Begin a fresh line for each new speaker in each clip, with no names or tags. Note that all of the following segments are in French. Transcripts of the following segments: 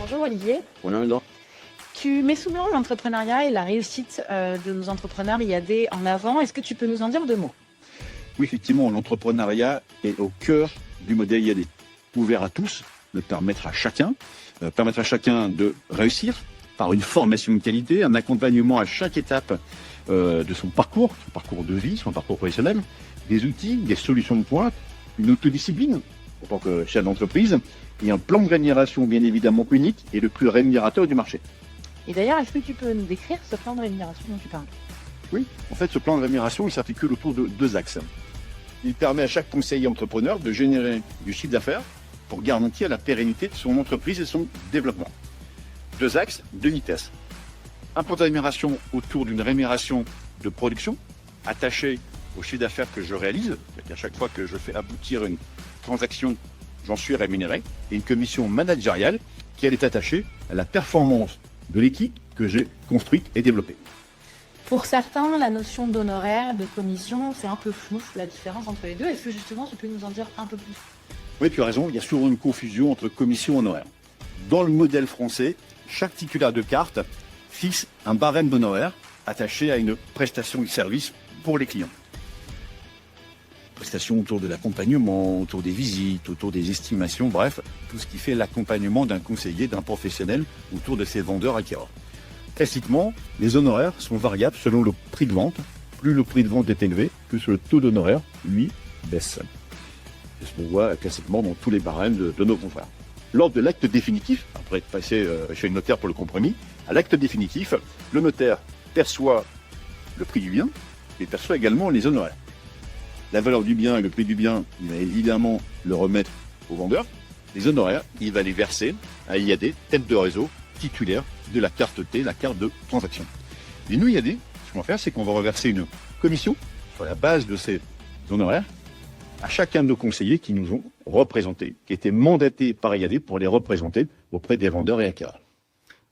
Bonjour Olivier.
Bonjour.
Tu mets souvent l'entrepreneuriat et la réussite de nos entrepreneurs IAD en avant. Est-ce que tu peux nous en dire deux mots?
Oui, effectivement, l'entrepreneuriat est au cœur du modèle IAD. Ouvert à tous, de permettre à chacun de réussir par une formation de qualité, un accompagnement à chaque étape de son parcours de vie, son parcours professionnel, des outils, des solutions de pointe, une autodiscipline en tant que chef d'entreprise et un plan de rémunération bien évidemment unique et le plus rémunérateur du marché.
Et d'ailleurs, est-ce que tu peux nous décrire ce plan de rémunération dont tu parles?
Oui, en fait, ce plan de rémunération, il s'articule autour de deux axes. Il permet à chaque conseiller entrepreneur de générer du chiffre d'affaires pour garantir la pérennité de son entreprise et son développement. Deux axes, deux vitesses. Un plan de rémunération autour d'une rémunération de production attachée au chiffre d'affaires que je réalise, c'est-à-dire à chaque fois que je fais aboutir une transaction, j'en suis rémunéré, et une commission managériale qui elle est attachée à la performance de l'équipe que j'ai construite et développée.
Pour certains, la notion d'honoraire, de commission, c'est un peu flou, la différence entre les deux. Est-ce que justement, tu peux nous en dire un peu plus?
Oui, tu as raison, il y a souvent une confusion entre commission et honoraire. Dans le modèle français, chaque titulaire de carte fixe un barème d'honoraire attaché à une prestation de service pour les clients. Prestations autour de l'accompagnement, autour des visites, autour des estimations, bref, tout ce qui fait l'accompagnement d'un conseiller, d'un professionnel autour de ses vendeurs acquéreurs. Classiquement, les honoraires sont variables selon le prix de vente. Plus le prix de vente est élevé, plus le taux d'honoraire, lui, baisse. C'est ce qu'on voit classiquement dans tous les barèmes de nos confrères. Lors de l'acte définitif, après être passé chez le notaire pour le compromis, à l'acte définitif, le notaire perçoit le prix du bien et perçoit également les honoraires. La valeur du bien et le prix du bien, il va évidemment le remettre au vendeur. Les honoraires, il va les verser à IAD, tête de réseau, titulaire de la carte T, la carte de transaction. Et nous, IAD, ce qu'on va faire, c'est qu'on va reverser une commission sur la base de ces honoraires à chacun de nos conseillers qui nous ont représentés, qui étaient mandatés par IAD pour les représenter auprès des vendeurs et acquéreurs.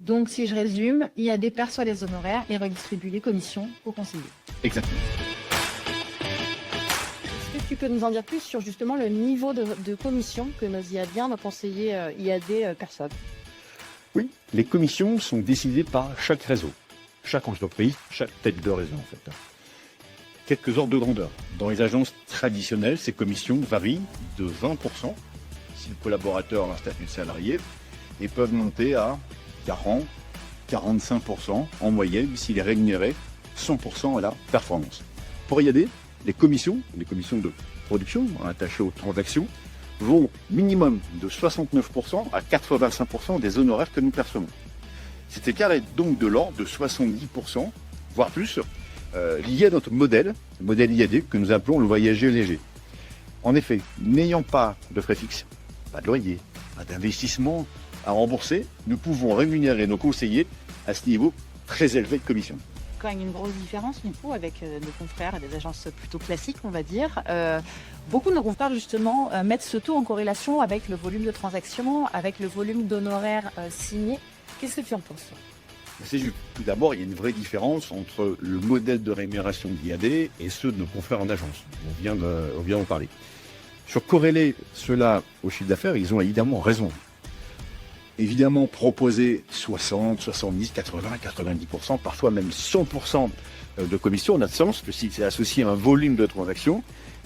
Donc, si je résume, IAD perçoit les honoraires et redistribue les commissions aux conseillers.
Exactement.
Est-ce que tu peux nous en dire plus sur justement le niveau de commission que nos IADiens, nos conseillers IAD perçoivent?
Oui, les commissions sont décidées par chaque réseau, chaque entreprise, chaque tête de réseau en fait. Quelques ordres de grandeur. Dans les agences traditionnelles, ces commissions varient de 20% si le collaborateur a un statut de salarié et peuvent monter à 40, 45% en moyenne s'il est rémunéré 100% à la performance. Pour IAD, les commissions de production attachées aux transactions vont minimum de 69% à 85% des honoraires que nous percevons. Cet écart est donc de l'ordre de 70%, voire plus, lié à notre modèle, le modèle IAD que nous appelons le voyager léger. En effet, n'ayant pas de frais fixes, pas de loyer, pas d'investissement à rembourser, nous pouvons rémunérer nos conseillers à ce niveau très élevé de commission.
Quand même une grosse différence du coup avec nos confrères des agences plutôt classiques, on va dire. Beaucoup de nos confrères justement mettent ce taux en corrélation avec le volume de transactions, avec le volume d'honoraires signés. Qu'est-ce que tu en penses?
C'est juste. Tout d'abord, il y a une vraie différence entre le modèle de rémunération d'IAD et ceux de nos confrères en agence. On vient d'en parler. Sur corréler cela au chiffre d'affaires, ils ont évidemment raison. Évidemment, proposer 60, 70, 80, 90%, parfois même 100% de commission n'a de sens que si c'est associé à un volume de transactions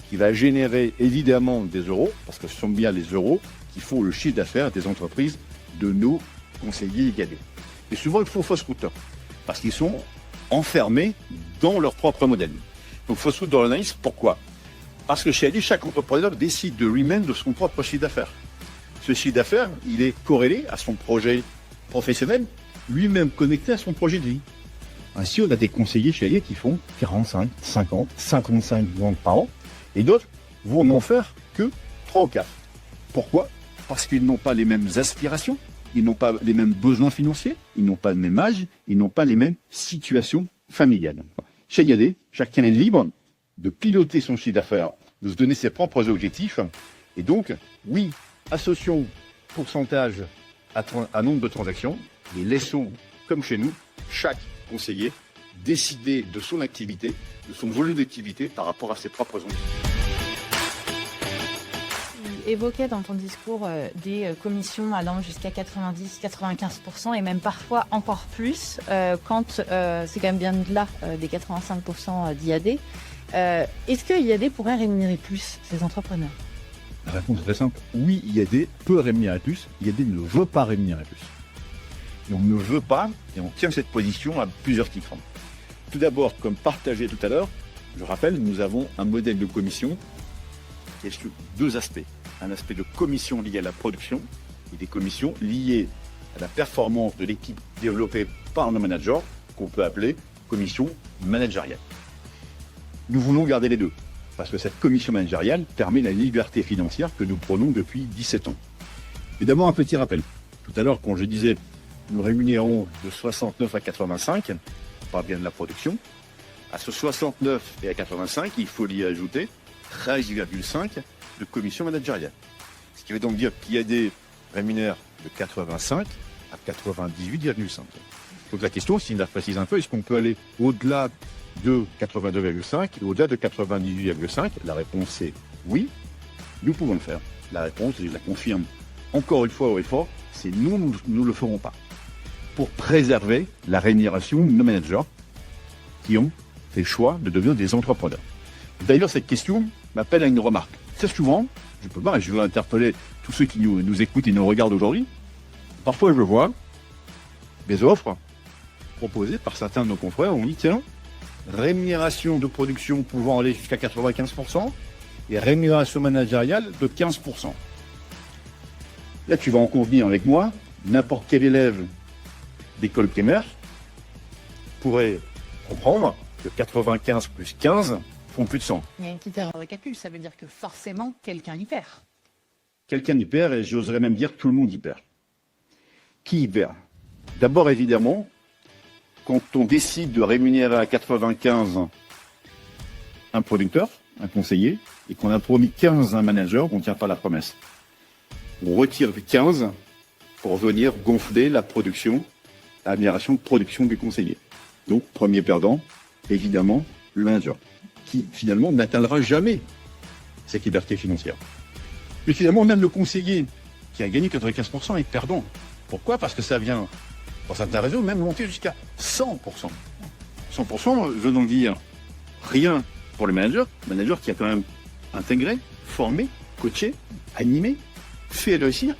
qui va générer évidemment des euros, parce que ce sont bien les euros qui font le chiffre d'affaires des entreprises de nos conseillers IAD. Et souvent, ils font fausse route, parce qu'ils sont enfermés dans leur propre modèle. Donc, fausse route dans l'analyse, pourquoi? Parce que chez IAD, chaque entrepreneur décide de lui-même de son propre chiffre d'affaires. Ce chiffre d'affaires, il est corrélé à son projet professionnel, lui-même connecté à son projet de vie. Ainsi, on a des conseillers chez IAD qui font 45, 50, 55 ventes par an, et d'autres vont n'en faire que 3 ou 4. Pourquoi? Parce qu'ils n'ont pas les mêmes aspirations, ils n'ont pas les mêmes besoins financiers, ils n'ont pas le même âge, ils n'ont pas les mêmes situations familiales. Chez IAD, chacun est libre de piloter son chiffre d'affaires, de se donner ses propres objectifs, et donc, oui, associons pourcentage à nombre de transactions et laissons, comme chez nous, chaque conseiller décider de son activité, de son volume d'activité par rapport à ses propres objectifs.
évoquais dans ton discours des commissions allant jusqu'à 90-95% et même parfois encore plus quand c'est quand même bien de là des 85% d'IAD. Est-ce que IAD pourrait rémunérer plus ces entrepreneurs?
La réponse est très simple. Oui, IAD peut rémunérer plus. IAD ne veut pas rémunérer plus. Et on ne veut pas, et on tient cette position à plusieurs titres. Tout d'abord, comme partagé tout à l'heure, je rappelle, nous avons un modèle de commission qui est sur deux aspects. Un aspect de commission lié à la production et des commissions liées à la performance de l'équipe développée par nos managers, qu'on peut appeler commission managériale. Nous voulons garder les deux, parce que cette commission managériale permet la liberté financière que nous prenons depuis 17 ans. Et d'abord, un petit rappel. Tout à l'heure, quand je disais nous rémunérons de 69 à 85, on parle bien de la production. À ce 69 et à 85, il faut y ajouter 13,5 de commission managériale. Ce qui veut donc dire qu'il y a des rémunères de 85 à 98,5. Donc la question, si on la précise un peu, est-ce qu'on peut aller au-delà de 82,5 et au-delà de 98,5? La réponse est oui, nous pouvons le faire. La réponse, je la confirme encore une fois haut et fort, c'est nous ne le ferons pas. Pour préserver la rémunération de nos managers qui ont fait le choix de devenir des entrepreneurs. D'ailleurs, cette question m'appelle à une remarque. Très souvent, je veux interpeller tous ceux qui nous écoutent et nous regardent aujourd'hui. Parfois, je vois des offres proposées par certains de nos confrères. On dit, tiens, rémunération de production pouvant aller jusqu'à 95% et rémunération managériale de 15%. Là, tu vas en convenir avec moi, n'importe quel élève d'école primaire pourrait comprendre que 95 plus 15 font plus de 100.
Il y a une petite erreur de calcul, ça veut dire que forcément quelqu'un y perd.
Quelqu'un y perd, et j'oserais même dire que tout le monde y perd. Qui y perd? D'abord, évidemment, quand on décide de rémunérer à 95 un producteur, un conseiller, et qu'on a promis 15 à un manager, on ne tient pas la promesse. On retire 15 pour venir gonfler la production, l'amélioration de production du conseiller. Donc, premier perdant, évidemment, le manager, qui finalement n'atteindra jamais cette liberté financière. Mais finalement, même le conseiller qui a gagné 95% est perdant. Pourquoi? Parce que ça vient, pour certains réseaux, même monter jusqu'à 100%. 100% veut donc dire rien pour le manager qui a quand même intégré, formé, coaché, animé, fait réussir.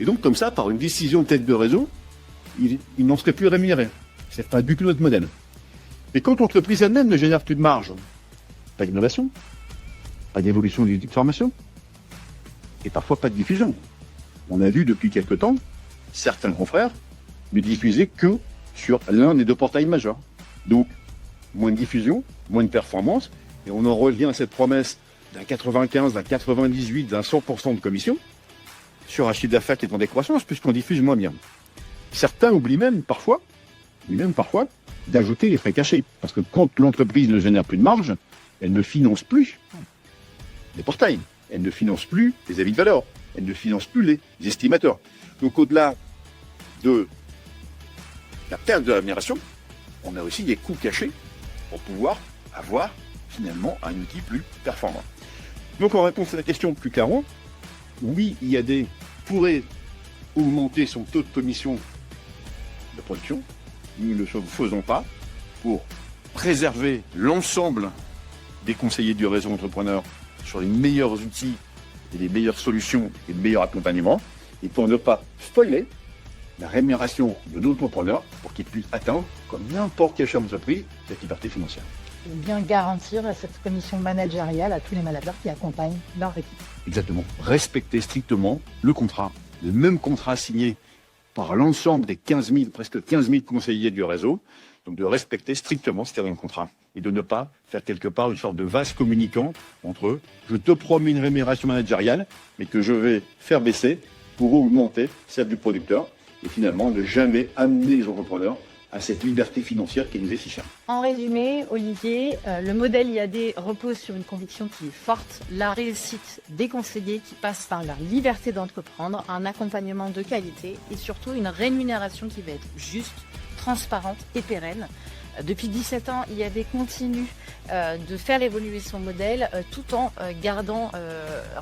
Et donc, comme ça, par une décision de tête de réseau, il n'en serait plus rémunéré. C'est pas du tout notre modèle. Mais quand l'entreprise elle-même ne génère plus de marge, pas d'innovation, pas d'évolution des types de formation, et parfois pas de diffusion. On a vu depuis quelque temps certains confrères ne diffuser que sur l'un des deux portails majeurs. Donc, moins de diffusion, moins de performance, et on en revient à cette promesse d'un 95, d'un 98, d'un 100% de commission sur un chiffre d'affaires qui est en décroissance, puisqu'on diffuse moins bien. Certains oublient même parfois d'ajouter les frais cachés. Parce que quand l'entreprise ne génère plus de marge, elle ne finance plus les portails, elle ne finance plus les avis de valeur, elle ne finance plus les estimateurs. Donc au-delà de la perte de la rémunération, on a aussi des coûts cachés pour pouvoir avoir finalement un outil plus performant. Donc en réponse à la question plus clairement, oui, IAD pourrait augmenter son taux de commission de production. Nous ne le faisons pas pour préserver l'ensemble des conseillers du réseau entrepreneur sur les meilleurs outils et les meilleures solutions et le meilleur accompagnement, et pour ne pas spoiler la rémunération de nos entrepreneurs pour qu'ils puissent atteindre, comme n'importe quelle entreprise, cette liberté financière.
Et bien garantir cette commission managériale à tous les managers qui accompagnent leur équipe.
Exactement. Respecter strictement le contrat, le même contrat signé par l'ensemble des 15 000, presque 15 000 conseillers du réseau. Donc de respecter strictement ce terme de contrat et de ne pas faire quelque part une sorte de vase communicant entre eux. Je te promets une rémunération managériale, mais que je vais faire baisser pour augmenter celle du producteur et finalement ne jamais amener les entrepreneurs à cette liberté financière qui nous est si chère.
En résumé, Olivier, le modèle IAD repose sur une conviction qui est forte, la réussite des conseillers qui passe par leur liberté d'entreprendre, un accompagnement de qualité et surtout une rémunération qui va être juste, transparente et pérenne. Depuis 17 ans, IAD continue de faire évoluer son modèle tout en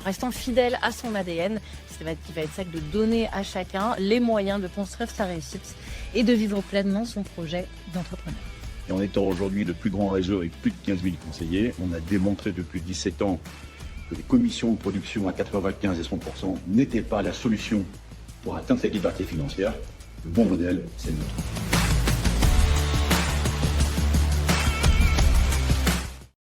restant fidèle à son ADN, qui va être celle de donner à chacun les moyens de construire sa réussite et de vivre pleinement son projet d'entrepreneur.
Et en étant aujourd'hui le plus grand réseau avec plus de 15 000 conseillers, on a démontré depuis 17 ans que les commissions de production à 95 et 100% n'étaient pas la solution pour atteindre cette liberté financière. Le bon modèle, c'est le nôtre.